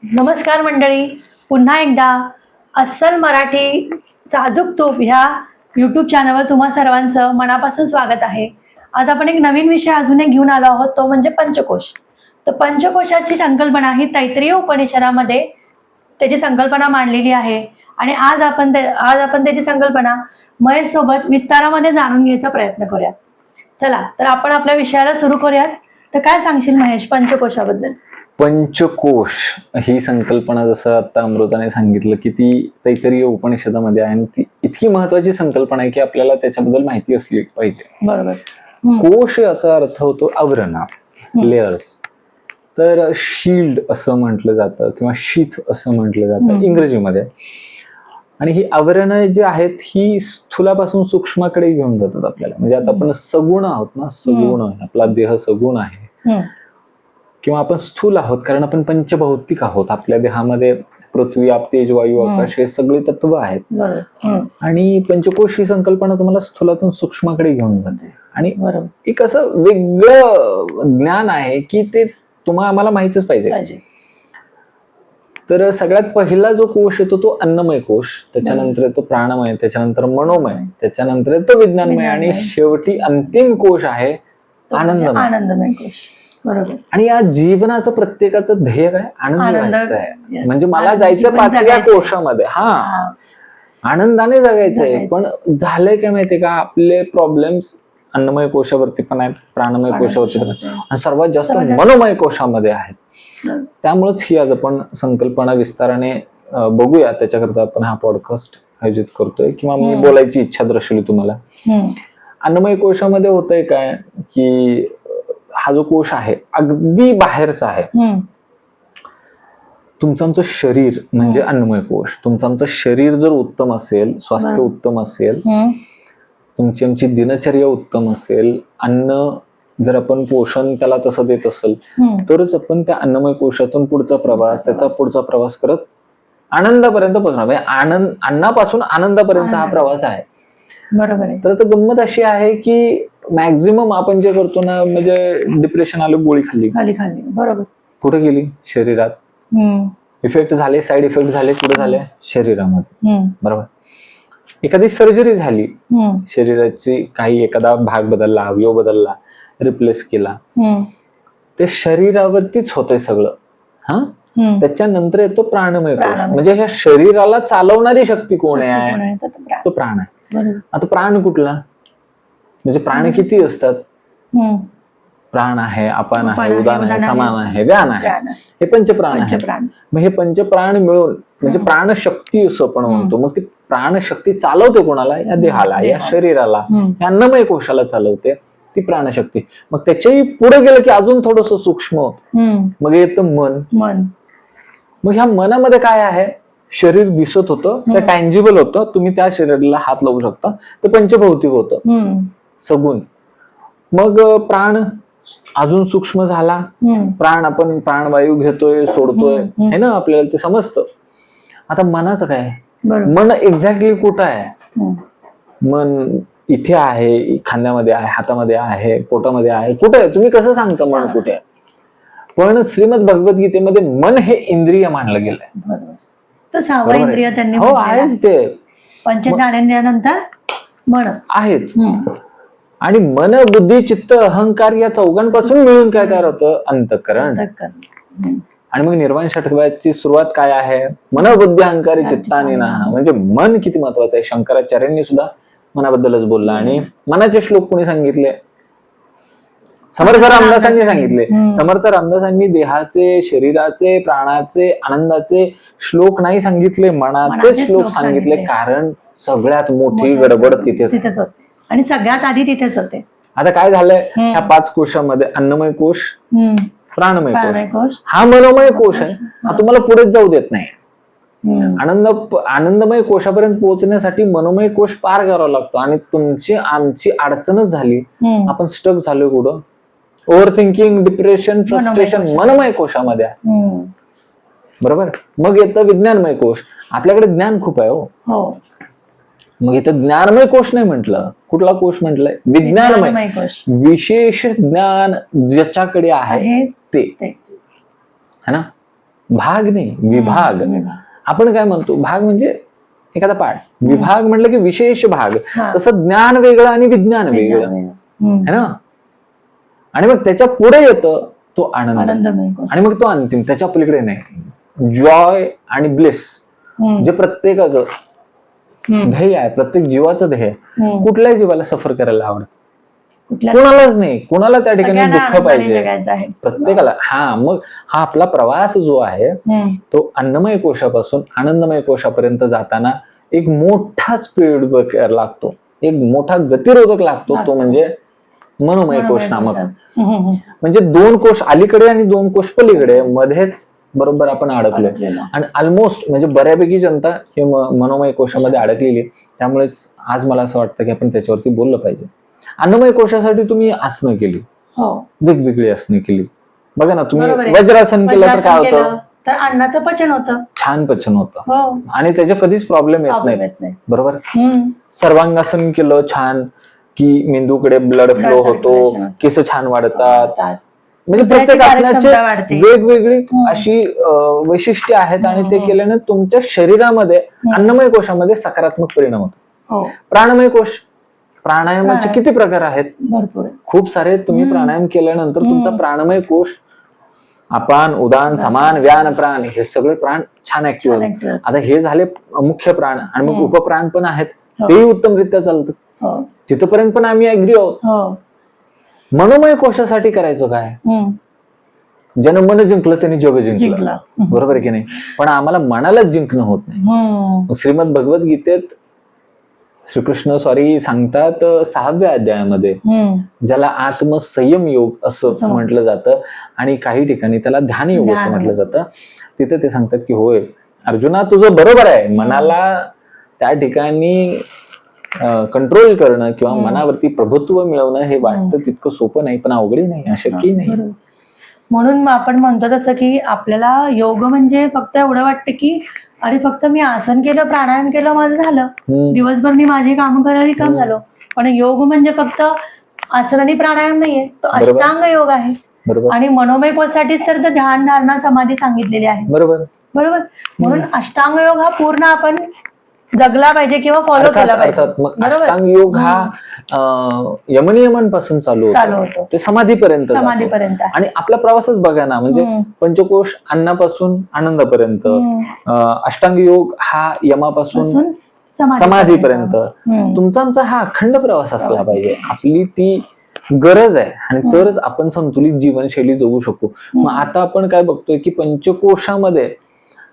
नमस्कार मंडळी, पुन्हा एकदा अस्सल मराठी साजूक तूप ह्या यूट्यूब चॅनलवर तुम्हा सर्वांचं मनापासून स्वागत आहे. आज आपण एक नवीन विषय अजून एक घेऊन आलो आहोत, तो म्हणजे पंचकोश. तर पंचकोशाची संकल्पना ही तैत्तिरीय उपनिषदामध्ये त्याची संकल्पना मांडलेली आहे आणि आज आपण त्याची संकल्पना महेश सोबत विस्तारामध्ये जाणून घ्यायचा प्रयत्न करूया. चला तर आपण आपल्या विषयाला सुरू करूयात. तर काय सांगशील महेश पंचकोशाबद्दल? पंचकोश ही संकल्पना जसं आता अमृताने सांगितलं की ती तैत्तिरीय उपनिषदामध्ये आहे आणि ती इतकी महत्वाची संकल्पना आहे की आपल्याला त्याच्याबद्दल माहिती असली पाहिजे. बरोबर. कोश याचा अर्थ होतो आवरणा, लेअर्स. तर शील्ड असं म्हटलं जातं किंवा शीथ असं म्हटलं जातं इंग्रजीमध्ये. आणि ही आवरणं जी आहेत ही स्थूलापासून सूक्ष्माकडे घेऊन जातात आपल्याला. म्हणजे आता आपण सगुण आहोत ना, सगुण आपला देह सगुण आहे किंवा आपण स्थूल आहोत कारण आपण पंचभौतिक आहोत. आपल्या देहामध्ये पृथ्वी, आप, तेज, वायू, आकाश हे सगळे तत्व आहेत. आणि पंचकोश ही संकल्पना तुम्हाला स्थूलातून सूक्ष्माकडे घेऊन जाते. आणि एक असं वेगळं ज्ञान आहे की ते आम्हाला माहितच पाहिजे. तर सगळ्यात पहिला जो कोश येतो तो अन्नमय कोश, त्याच्यानंतर येतो प्राणमय, त्याच्यानंतर मनोमय, त्याच्यानंतर येतो विज्ञानमय आणि शेवटी अंतिम कोश आहे आनंदमय कोश. बरोबर. आणि या जीवनाचं प्रत्येकाचं ध्येय काय? आनंद आहे. म्हणजे मला जायचं पाचव्या कोशामध्ये, आनंदाने जगायचंय. पण झालंय काय माहितीये का, आपले प्रॉब्लेम्स अन्नमय कोशावरती पण आहेत, प्राणमय कोशावरती पण आहेत आणि सर्वात जास्त मनोमय कोशामध्ये आहेत. त्यामुळेच ही आज आपण संकल्पना विस्ताराने बघूया. त्याच्याकरता आपण हा पॉडकास्ट आयोजित करतोय किंवा मी बोलायची इच्छा दर्शवली तुम्हाला. अन्नमय कोशामध्ये होतंय काय की हा जो कोश आहे अगदी बाहेरचा आहे. तुमचं आमचं शरीर म्हणजे अन्नमय कोश. तुमचं आमचं शरीर जर उत्तम असेल, स्वास्थ्य उत्तम असेल, तुमची आमची दिनचर्या उत्तम असेल, अन्न जर आपण पोषण त्याला तसं देत असेल तरच आपण त्या अन्नमय कोशातून पुढचा प्रवास करत आनंदापर्यंत पोहोचणार. म्हणजे अन्नापासून आनंदापर्यंतचा हा प्रवास आहे. बरोबर आहे. तर गंमत अशी आहे की मॅक्झिमम आपण जे करतो ना, म्हणजे डिप्रेशन आलं, गोळी खाल्ली. बरोबर. कुठे गेली? शरीरात. इफेक्ट झाले, साईड इफेक्ट झाले, कुठे झाले? शरीरामध्ये. बरोबर. एखादी सर्जरी झाली, शरीराची काही एखादा भाग बदलला, अवयव बदलला, रिप्लेस केला, ते शरीरावरतीच होतंय सगळं. त्याच्यानंतर येतो प्राणमय कोश. म्हणजे ह्या शरीराला चालवणारी शक्ती कोण आहे? तो प्राण आहे. आता प्राण कुठला? म्हणजे प्राण किती असतात? प्राण आहे, अपान आहे, उदान आहे, समान आहे, व्यान आहे. हे पंचप्राण आहे. मग हे पंचप्राण मिळून म्हणजे प्राणशक्ती असं आपण म्हणतो. मग ती प्राणशक्ती चालवते कोणाला? या देहाला, या शरीराला, या अन्नमय कोशाला चालवते ती प्राणशक्ती. मग त्याच्याही पुढे गेलं की अजून थोडस सूक्ष्म मग येतं मन. मग ह्या मनामध्ये काय आहे? शरीर दिसत होतं, ते टँजिबल होतं, तुम्ही त्या शरीराला हात लावू शकता, ते पंचभौतिक होतं, सगुण. मग प्राण अजून सूक्ष्म झाला. प्राण आपण प्राणवायू घेतोय, सोडतोय, है ना, आपल्याला ते समजतं. आता मनाचं काय? मन एक्झॅक्टली कुठं आहे? मन इथे आहे, खांद्यामध्ये आहे, हातामध्ये आहे, पोटामध्ये आहे, कुठे आहे? तुम्ही कसं सांगता मन कुठे आहे? पण श्रीमद भगवद्गीतेमध्ये मन हे इंद्रिय मानलं गेलंय. तो सहावा इंद्रिय त्यांनी आहेच ते. पंचज्ञानेंद्रियानंतर मन आहेच. आणि मन, बुद्धी, चित्त, अहंकार या चौघांपासून मिळून काय तयार होतं? अंतःकरण. आणि मग निर्वाण षटकाची सुरुवात काय आहे? मन, बुद्धी, अहंकारी, चित्तानी नाह. म्हणजे मन किती महत्वाचं आहे. शंकराचार्यांनी सुद्धा मनाबद्दलच बोलला. आणि मनाचे श्लोक कोणी सांगितले? समर्थ रामदासांनी सांगितले. समर्थ रामदासांनी देहाचे, शरीराचे, प्राणाचे, आनंदाचे श्लोक नाही सांगितले, मनाचे श्लोक सांगितले. कारण सगळ्यात मोठी गडबड तिथेच आणि सगळ्यात आधी तिथेच होते. आता काय झालंय? ह्या 5 कोशामध्ये अन्नमय कोश, प्राणमय कोश, हा मनोमय कोश आहे. हा तुम्हाला पुढेच जाऊ देत नाही. आनंदमय कोशापर्यंत पोहोचण्यासाठी मनोमय कोश पार करावा लागतो. आणि तुमची आमची अडचणच झाली, आपण स्टक झालोय कुठं? ओव्हर थिंकिंग, डिप्रेशन, फ्रस्ट्रेशन मनोमय कोशामध्ये आहे. बरोबर. मग येतं विज्ञानमय कोश. आपल्याकडे ज्ञान खूप आहे. हो. मग इथं ज्ञानमय कोश नाही म्हटलं, कुठला कोश म्हटलंय? विज्ञानमय. विशेष ज्ञान ज्याच्याकडे आहे ते, है ना. भाग नाही, विभाग. आपण काय म्हणतो, भाग म्हणजे एखादा पाठ, विभाग म्हटलं की विशेष भाग. तसं ज्ञान वेगळं आणि विज्ञान वेगळं है ना. आणि मग त्याच्या पुढे येतं तो आनंद, आणि मग तो अंतिम, त्याच्या पलीकडे नाही. जॉय आणि ब्लिस जे प्रत्येकाचं ध्येय आहे, प्रत्येक जीवाचं ध्येय. कुठल्याही जीवाला सफर करायला आवडतं, कुणालाच नाही. कुणाला त्या ठिकाणी दुःख पाहिजे, प्रत्येकाला. मग हा आपला प्रवास जो आहे तो अन्नमय कोशापासून आनंदमय कोशापर्यंत जाताना एक मोठा स्पीड ब्रेकर लागतो, एक मोठा गतिरोधक लागतो. तो म्हणजे मनोमय कोश नामक. म्हणजे 2 कोश अलीकडे आणि 2 कोश पलीकडे, मध्येच बरोबर आपण अडकलोय. आणि ऑलमोस्ट म्हणजे बऱ्यापैकी जनता हे मनोमय कोशामध्ये अडकलेली. त्यामुळेच आज मला असं वाटतं की आपण त्याच्यावरती बोललं पाहिजे. अन्नमय कोशासाठी तुम्ही आसनं केली, वेगवेगळी आसनं केली. बघा ना, तुम्ही वज्रासन केलं तर काय होतं, तर अन्नाचं पचन होतं, छान पचन होतं, आणि त्याचे कधीच प्रॉब्लेम येत नाही. बरोबर. सर्वांगासन केलं छान, की मेंदूकडे ब्लड फ्लो होतो, केस छान वाढतात. म्हणजे प्रत्येक आसनाची वेगवेगळी अशी वैशिष्ट्ये आहेत, आणि ते केल्याने तुमच्या शरीरामध्ये अन्नमय कोशामध्ये सकारात्मक परिणाम होतो. प्राणमय कोश, प्राणायामाचे किती प्रकार आहेत, भरपूर, खूप सारे. तुम्ही प्राणायाम केल्यानंतर तुमचा प्राणमय कोश, अपान, उदान, समान, व्यान, प्राण, हे सगळे प्राण छान ऍक्टिव्ह होतात. आता हे झाले मुख्य प्राण, आणि मग उपप्राण पण आहेत, तेही उत्तमरित्या चालतात. तिथपर्यंत पण आम्ही ऍग्री आहोत. मनोमय कोशासाठी करायचं काय, ज्यानं मन जिंकलं त्यांनी जग जिंकलं, बरोबर की नाही. पण आम्हाला मनालाच जिंकणं होत नाही. श्रीमद भगवद्गीतेत श्रीकृष्ण सांगतात 6व्या अध्यायामध्ये, ज्याला आत्मसंयम योग असं म्हटलं जातं, आणि काही ठिकाणी त्याला ध्यान योग असं म्हटलं जातं. तिथे ते सांगतात की होय अर्जुना, तुझं बरोबर आहे, मनाला त्या ठिकाणी कंट्रोल करणं किंवा मनावरती प्रभुत्व मिळवणं हे वाटतं तितकं सोपं नाही, पण अवघडही नाही, अशक्यही नाही. म्हणून आपण म्हणतो तसं की आपल्याला योग म्हणजे फक्त एवढं वाटतं की अरे फक्त मी आसन केलं, प्राणायाम केलं, माझं झालं, दिवसभर मी माझी कामं करायला काम झालो. पण योग म्हणजे फक्त आसन आणि प्राणायाम नाहीये, तो अष्टांग योग आहे. आणि मनोमय कोशासाठीच तर ध्यान, धारणा, समाधी सांगितलेली आहे. बरोबर. म्हणून अष्टांग योग हा पूर्ण आपण जगला पाहिजे किंवा फॉलो केला पाहिजे. अष्टांग योग हा यमनियमांपासून चालू होतो ते समाधीपर्यंत. आणि आपला प्रवासच बघा ना, म्हणजे पंचकोश अन्नापासून आनंदापर्यंत, अष्टांग योग हा यमापासून समाधीपर्यंत. तुमचा आमचा हा अखंड प्रवास असला पाहिजे, आपली ती गरज आहे, आणि तरच आपण संतुलित जीवनशैली जगू शकू. मग आता आपण काय बघतोय की पंचकोशामध्ये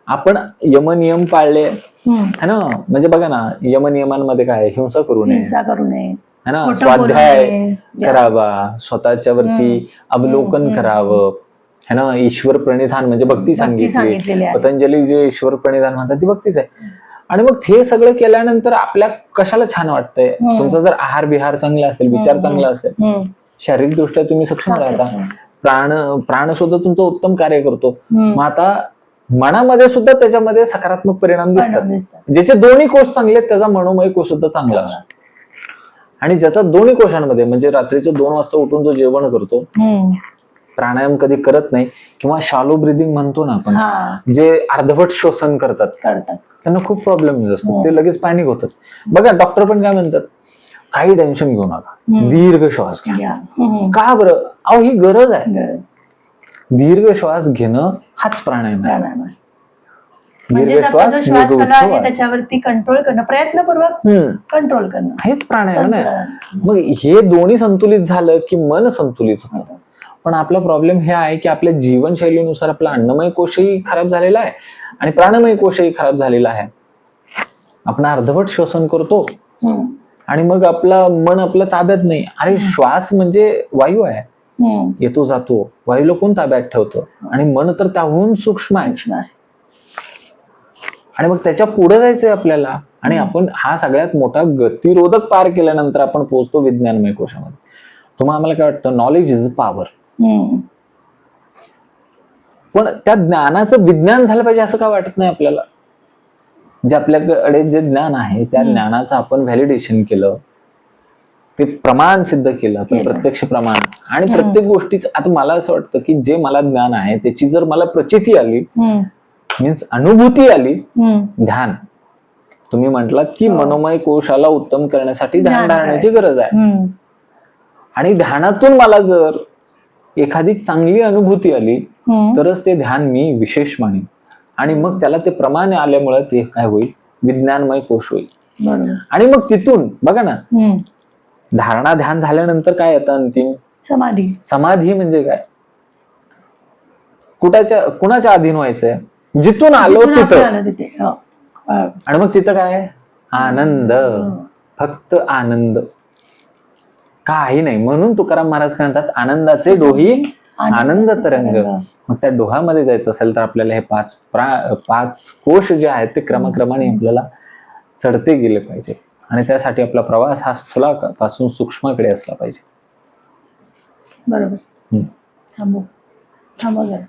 आपण यमनियम पाळले है ना. म्हणजे बघा ना, यमनियमांमध्ये काय, हिंसा करू नये है ना, स्वाध्याय करावा, स्वतःच्या वरती अवलोकन करावं है ना, ईश्वर प्रणिधान म्हणजे भक्ती सांगितली. पतंजली जे ईश्वर प्रणिधान म्हणतात ती भक्तीच आहे. आणि मग हे सगळं केल्यानंतर आपल्या कशाला छान वाटतंय, तुमचा जर आहार विहार चांगला असेल, विचार चांगला असेल, शारीरिक दृष्ट्या तुम्ही सक्षम राहता, प्राण सुद्धा तुमचं उत्तम कार्य करतो. मग आता मनामध्ये सुद्धा त्याच्यामध्ये सकारात्मक परिणाम दिसतात. ज्याचे दोन्ही कोश चांगले आहेत त्याचा मनोमय कोश सुद्धा चांगला असतो. आणि ज्याचा दोन्ही कोशांमध्ये, म्हणजे रात्रीचे 2 वाजता उठून जो जेवण करतो, प्राणायाम कधी करत नाही, किंवा शालो ब्रिदिंग म्हणतो ना आपण, जे अर्धवट श्वसन करतात, त्यांना खूप प्रॉब्लेम असतो, ते लगेच पॅनिक होतात. बघा डॉक्टर पण काय म्हणतात, काही टेन्शन घेऊ नका, दीर्घ श्वास घ्या. का बरं, अहो ही गरज आहे. दीर्घ श्वास घेणं हाच प्राणायाम आहे. दीर्घ श्वास, त्याच्यावरती कंट्रोल करणं, प्रयत्नपूर्वक कंट्रोल करणं, हेच प्राणायाम आहे. मग हे दोन्ही संतुलित झालं की मन संतुलित होतं. पण आपला प्रॉब्लेम हे आहे की आपल्या जीवनशैलीनुसार आपला अन्नमय कोशही खराब झालेला आहे आणि प्राणमय कोशही खराब झालेला आहे. आपण अर्धवट श्वसन करतो आणि मग मन आपल्या ताब्यात नाही. अरे श्वास म्हणजे वायू आहे, येतो जातो, वायूला कोण ताब्यात ठेवतो, आणि मन तर त्याहून सूक्ष्म आहे. आणि मग त्याच्या पुढे जायचंय आपल्याला, आणि आपण हा सगळ्यात मोठा गतिरोधक पार केल्यानंतर आपण पोहोचतो विज्ञानमय कोशामध्ये. तुम्हाला आम्हाला काय वाटतं, नॉलेज इज पॉवर. पण त्या ज्ञानाचं विज्ञान झालं पाहिजे असं का वाटत नाही आपल्याला? जे आपल्याकडे जे ज्ञान आहे त्या ज्ञानाचं आपण व्हॅलिडेशन केलं, ते प्रमाण सिद्ध केलं आपण, केलं. प्रत्यक्ष प्रमाण. आणि प्रत्येक गोष्टीच आता मला असं वाटतं की जे मला ज्ञान आहे त्याची जर मला प्रचिती आली, मीन्स अनुभूती आली, ध्यान, तुम्ही म्हटलात की मनोमय कोशाला उत्तम करण्यासाठी ध्यान धारण्याची गरज आहे. आणि ध्यानातून मला जर एखादी चांगली अनुभूती आली तरच ते ध्यान मी विशेष मानेन. आणि मग त्याला ते प्रमाण आल्यामुळे ते काय होईल, विज्ञानमय कोश होईल. आणि मग तिथून बघा ना, धारणा ध्यान झाल्यानंतर काय येतं अंतिम, समाधी. समाधी म्हणजे काय, कुणाच्या अधीन व्हायचंय, जिथून आलो तिथं. आणि मग तिथं काय, आनंद, फक्त आनंद, काही नाही. म्हणून तुकाराम महाराज काय म्हणतात, आनंदाचे डोही आनंद तरंग. मग त्या डोहामध्ये जायचं असेल तर आपल्याला हे पाच कोश जे आहेत ते क्रमक्रमाने आपल्याला चढते गेले पाहिजे. आणि त्यासाठी आपला प्रवास हा स्थूलापासून सूक्ष्माकडे असला पाहिजे. बरोबर. थांबू जरा.